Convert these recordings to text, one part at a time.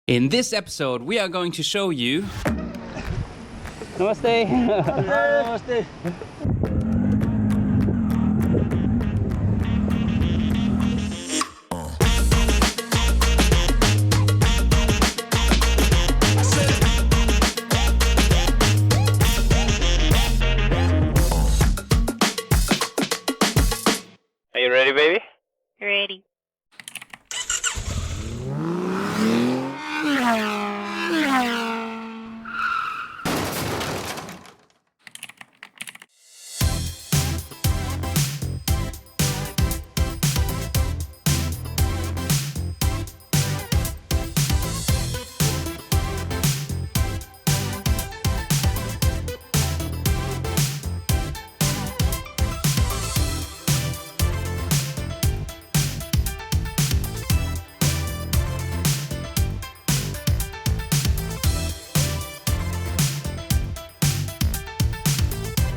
In this episode, we are going to show you... Namaste! Namaste! Are you ready, baby? Ready.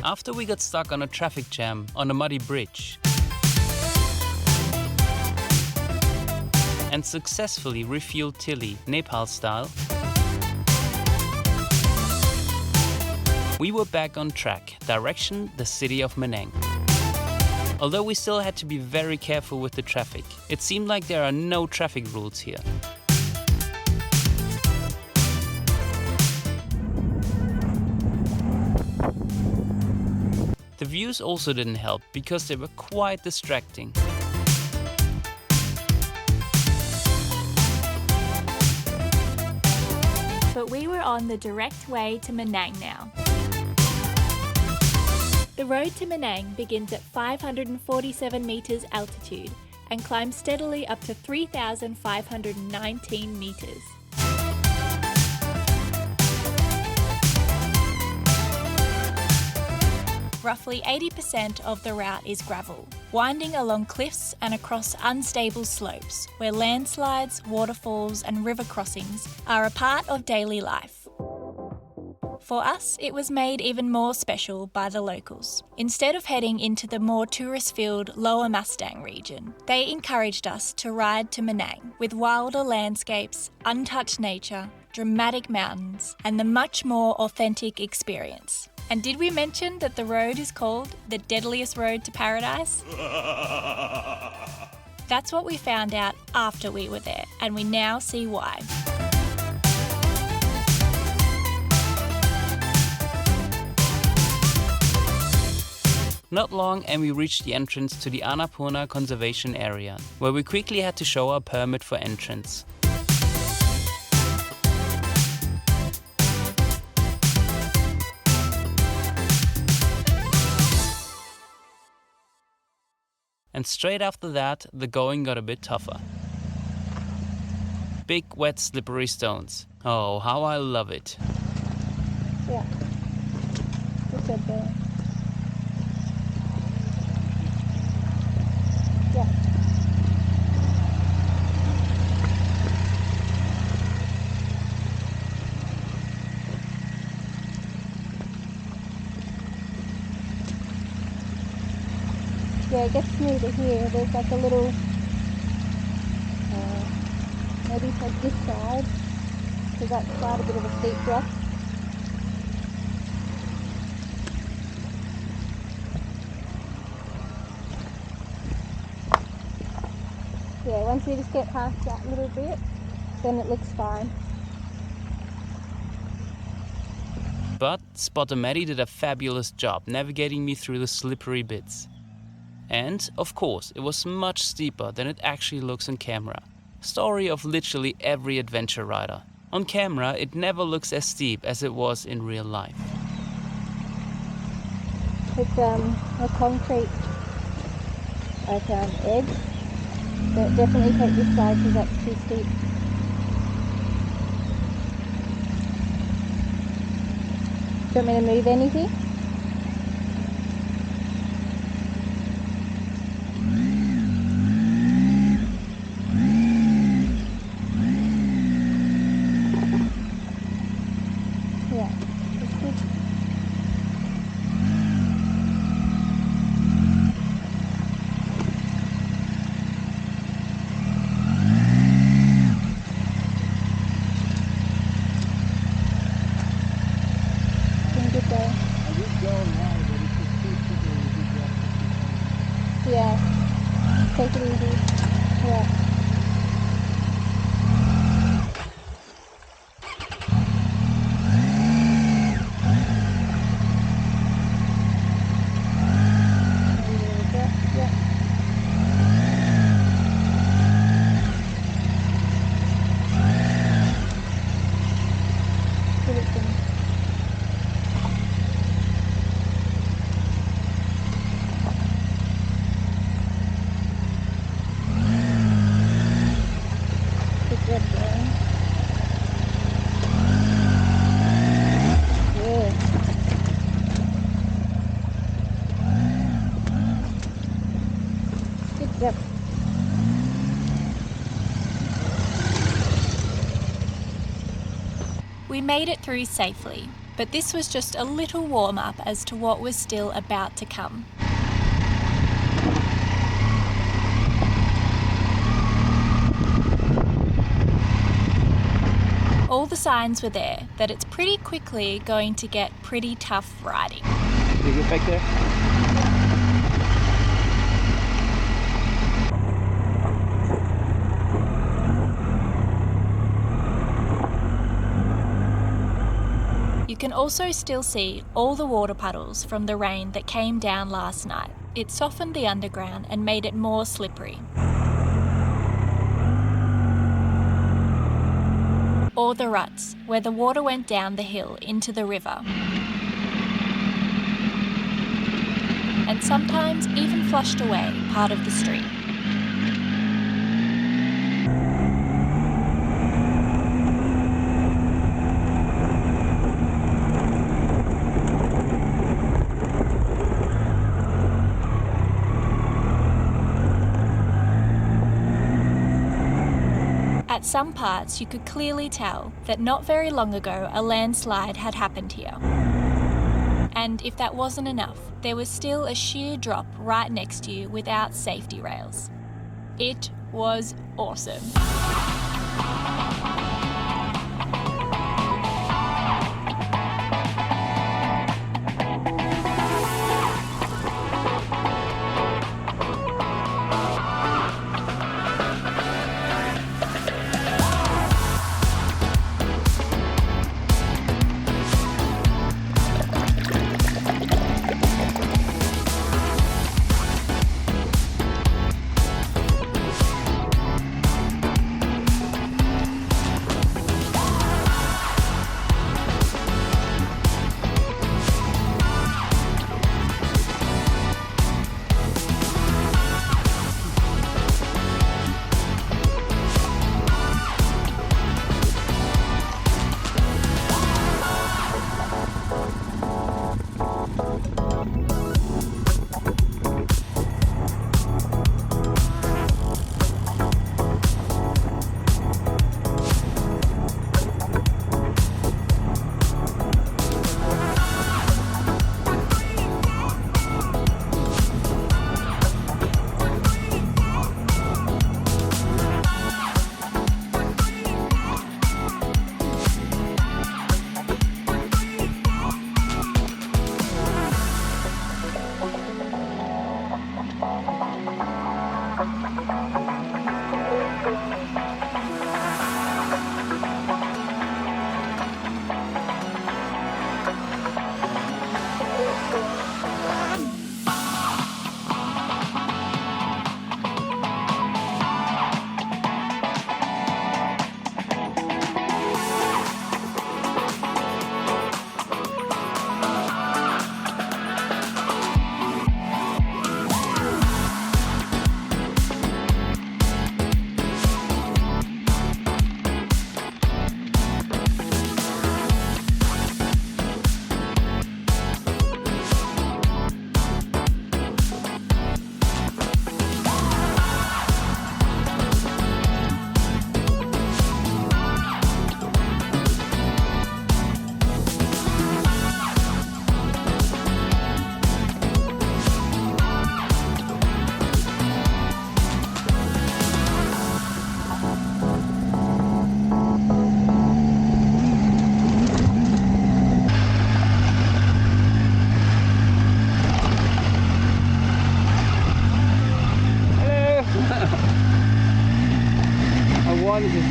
After we got stuck on a traffic jam on a muddy bridge and successfully refueled Tilly, Nepal style, we were back on track, direction the city of Manang. Although we still had to be very careful with the traffic, it seemed like there are no traffic rules here. The views also didn't help because they were quite distracting. But we were on the direct way to Manang now. The road to Manang begins at 547 metres altitude and climbs steadily up to 3,519 metres. Roughly 80% of the route is gravel, winding along cliffs and across unstable slopes where landslides, waterfalls and river crossings are a part of daily life. For us, it was made even more special by the locals. Instead of heading into the more tourist-filled Lower Mustang region, they encouraged us to ride to Manang with wilder landscapes, untouched nature, dramatic mountains and the much more authentic experience. And did we mention that the road is called the Deadliest Road to Paradise? That's what we found out after we were there, and we now see why. Not long and we reached the entrance to the Annapurna Conservation Area, where we quickly had to show our permit for entrance. And straight after that, the going got a bit tougher. Big, wet, slippery stones. Oh, how I love it. Yeah. Good there. Yeah. Yeah, it gets smoother here. There's like a little, maybe like this side, because that's quite a bit of a steep drop. Yeah, once you just get past that little bit, then it looks fine. But Spotter Maddie did a fabulous job navigating me through the slippery bits. And, of course, it was much steeper than it actually looks on camera. Story of literally every adventure rider. On camera, it never looks as steep as it was in real life. It's a concrete edge, but definitely take this side because that's too steep. Do you want me to move anything? Yeah, that's good. Take it easy. Yeah. Yeah. Give it to me. Good job, Darren. Yeah. Good job. We made it through safely, but this was just a little warm-up as to what was still about to come. All the signs were there that it's pretty quickly going to get pretty tough riding. You get back there? You can also still see all the water puddles from the rain that came down last night. It softened the underground and made it more slippery. Or the ruts, where the water went down the hill into the river. And sometimes even flushed away part of the stream. At some parts, you could clearly tell that not very long ago a landslide had happened here. And if that wasn't enough, there was still a sheer drop right next to you without safety rails. It was awesome.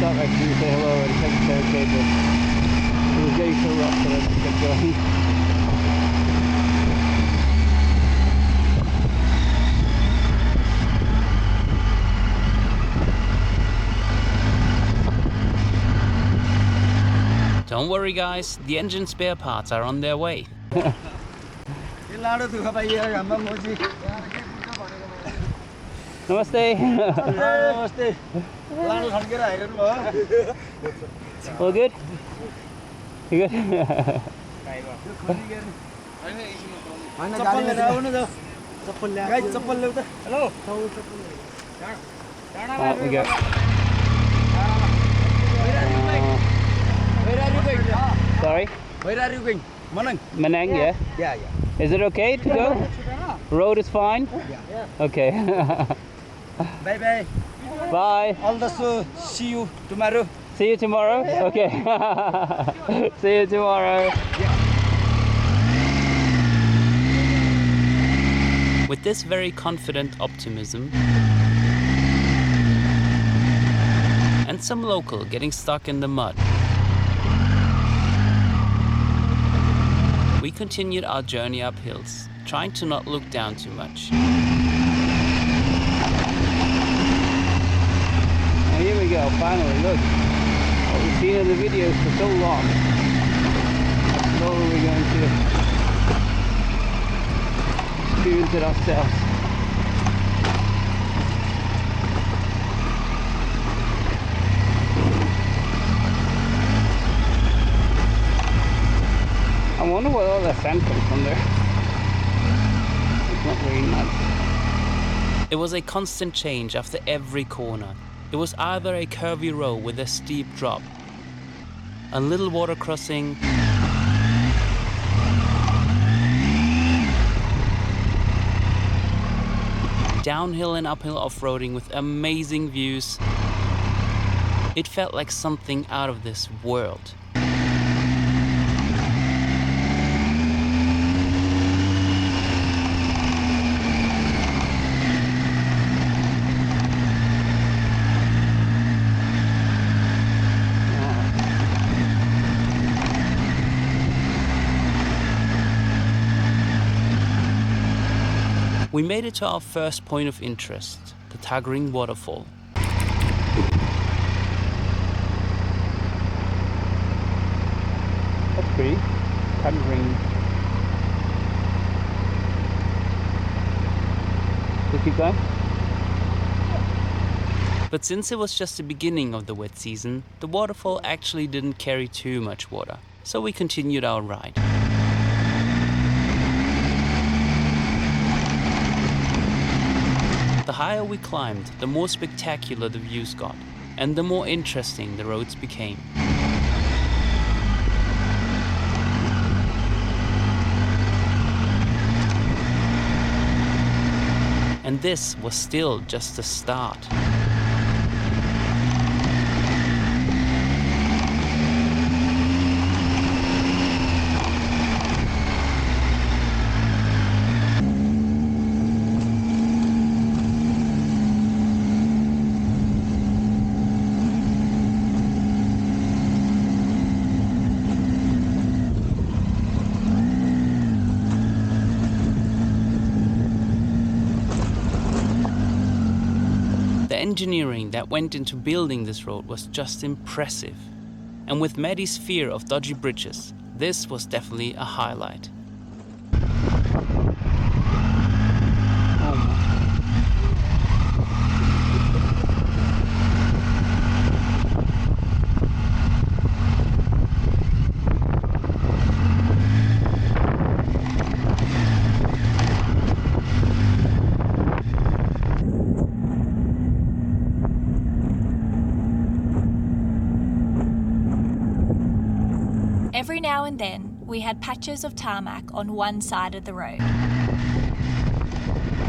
stop actually to say hello and check if they're okay, but it was getting so rough that I just kept going. Don't worry guys, the engine spare parts are on their way. Namaste. Namaste. All good? You good? Hello. We go. Where are you going? Sorry? Where are you going? Manang. Manang, yeah? Yeah, yeah. Is it okay to go? Road is fine? Yeah. Okay. Bye bye. Bye. All the show. See you tomorrow. See you tomorrow? Okay. See you tomorrow. With this very confident optimism, and some local getting stuck in the mud, we continued our journey up hills, trying to not look down too much. And here we go, finally, look. What we've seen in the videos for so long. How slowly we're going to experience it ourselves. I wonder what all that sand comes from there. It's not very nice. It was a constant change after every corner. It was either a curvy road with a steep drop, a little water crossing, downhill and uphill off-roading with amazing views. It felt like something out of this world. We made it to our first point of interest, the Tagring Waterfall. That's pretty. Tagring. We'll keep going. But since it was just the beginning of the wet season, the waterfall actually didn't carry too much water, so we continued our ride. The higher we climbed, the more spectacular the views got, and the more interesting the roads became. And this was still just the start. The engineering that went into building this road was just impressive. And with Maddie's fear of dodgy bridges, this was definitely a highlight. Every now and then, we had patches of tarmac on one side of the road.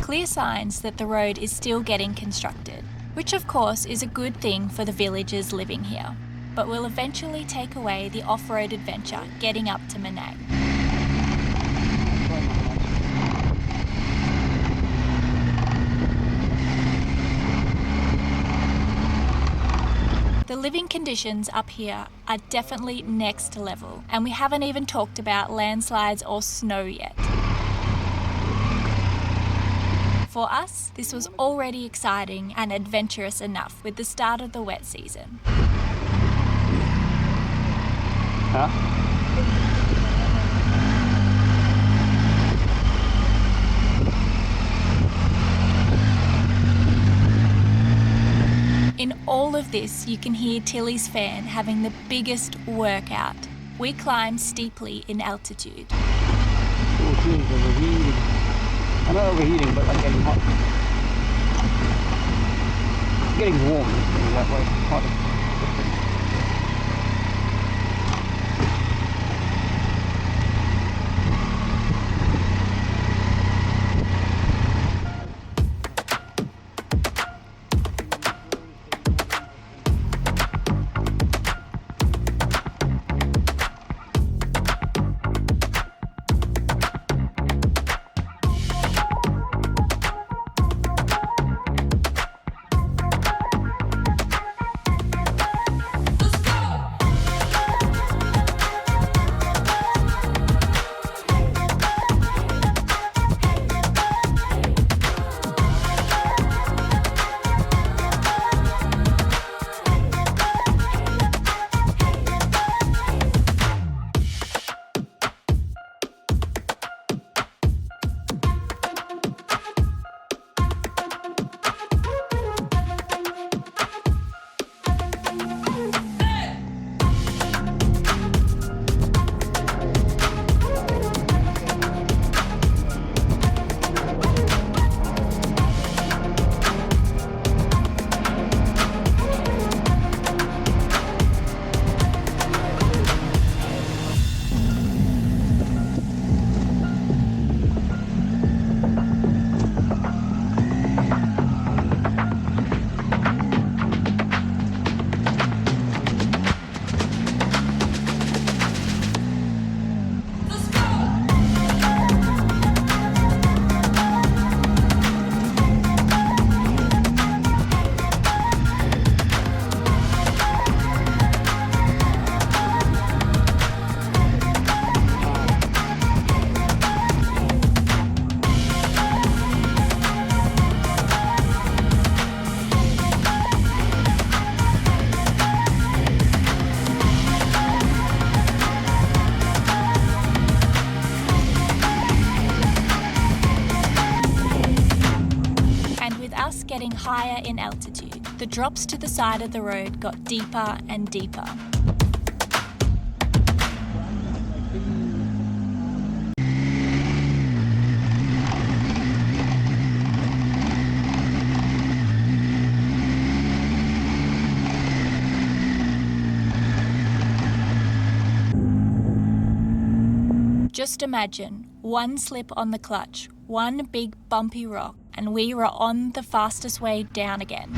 Clear signs that the road is still getting constructed, which of course is a good thing for the villagers living here, but will eventually take away the off-road adventure getting up to Manang. The living conditions up here are definitely next level, and we haven't even talked about landslides or snow yet. For us, this was already exciting and adventurous enough with the start of the wet season. Huh? In all of this, you can hear Tilly's fan having the biggest workout. We climb steeply in altitude. Oh, geez, overheating. I'm not overheating, but I'm getting hot. It's getting warm, let's put it that way. Hot. Getting higher in altitude, the drops to the side of the road got deeper and deeper. Just imagine one slip on the clutch, one big bumpy rock, and we were on the fastest way down again.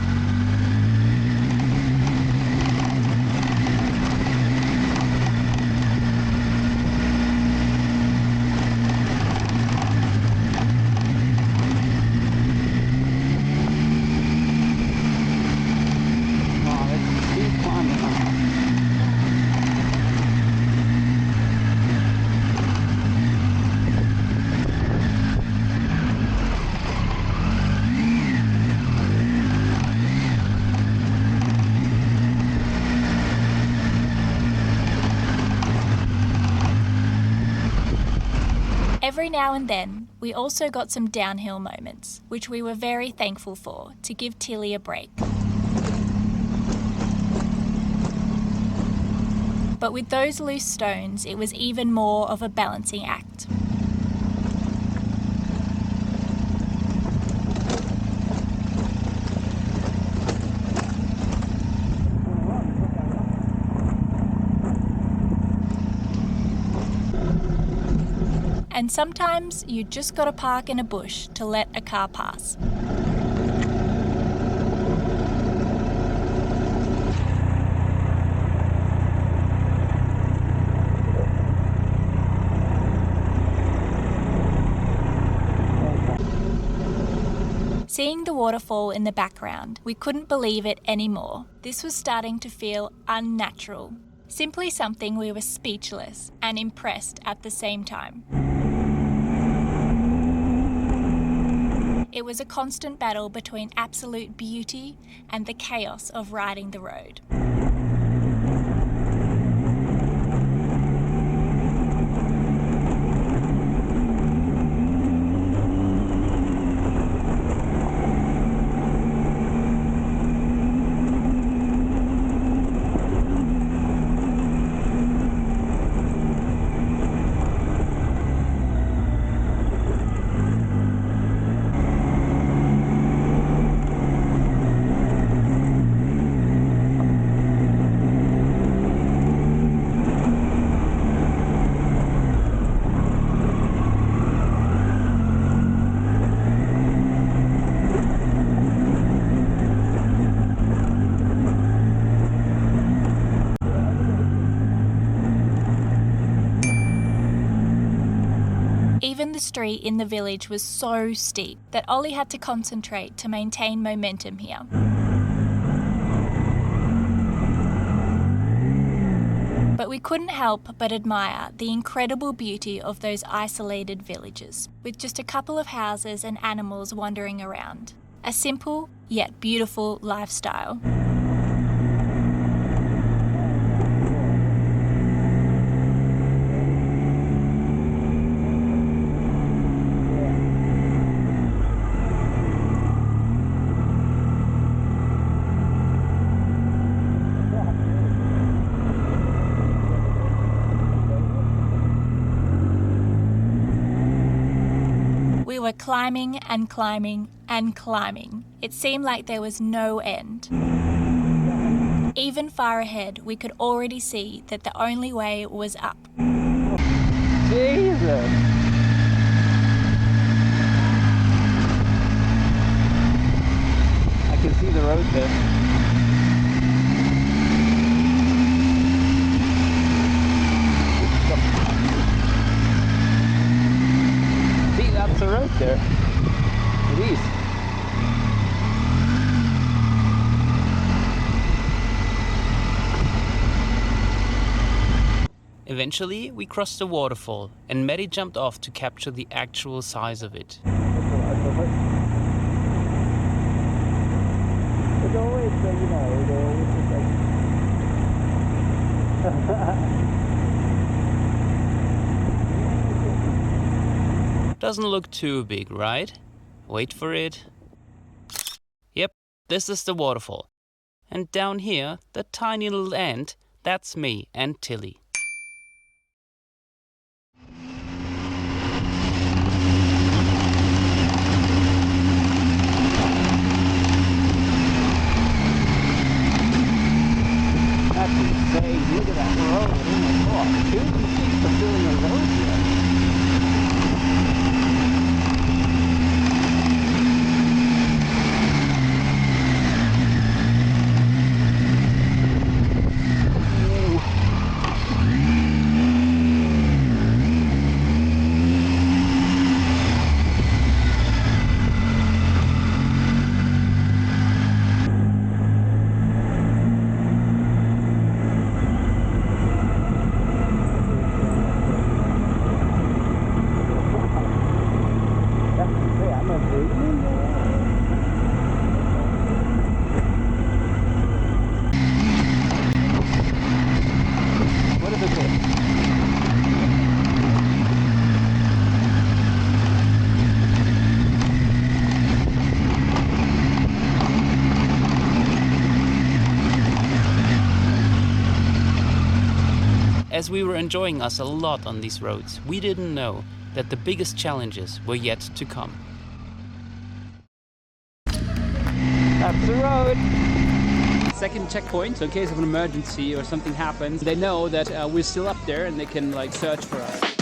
Every now and then, we also got some downhill moments, which we were very thankful for, to give Tilly a break. But with those loose stones, it was even more of a balancing act. And sometimes you just gotta park in a bush to let a car pass. Seeing the waterfall in the background, we couldn't believe it anymore. This was starting to feel unnatural. Simply something we were speechless and impressed at the same time. It was a constant battle between absolute beauty and the chaos of riding the road. Even the street in the village was so steep that Ollie had to concentrate to maintain momentum here. But we couldn't help but admire the incredible beauty of those isolated villages, with just a couple of houses and animals wandering around. A simple yet beautiful lifestyle. We were climbing and climbing and climbing. It seemed like there was no end. Even far ahead, we could already see that the only way was up. Jesus! I can see the road there. That's the road there. It is. Eventually, we crossed the waterfall, and Mary jumped off to capture the actual size of it. It's always, Doesn't look too big, right? Wait for it. Yep, this is the waterfall. And down here, the tiny little ant, that's me and Tilly. That's insane. Look at that road. Oh my God. 2 feet for filling a road here. As we were enjoying us a lot on these roads, we didn't know that the biggest challenges were yet to come. That's the road! Second checkpoint, so in case of an emergency or something happens, they know that we're still up there and they can search for us.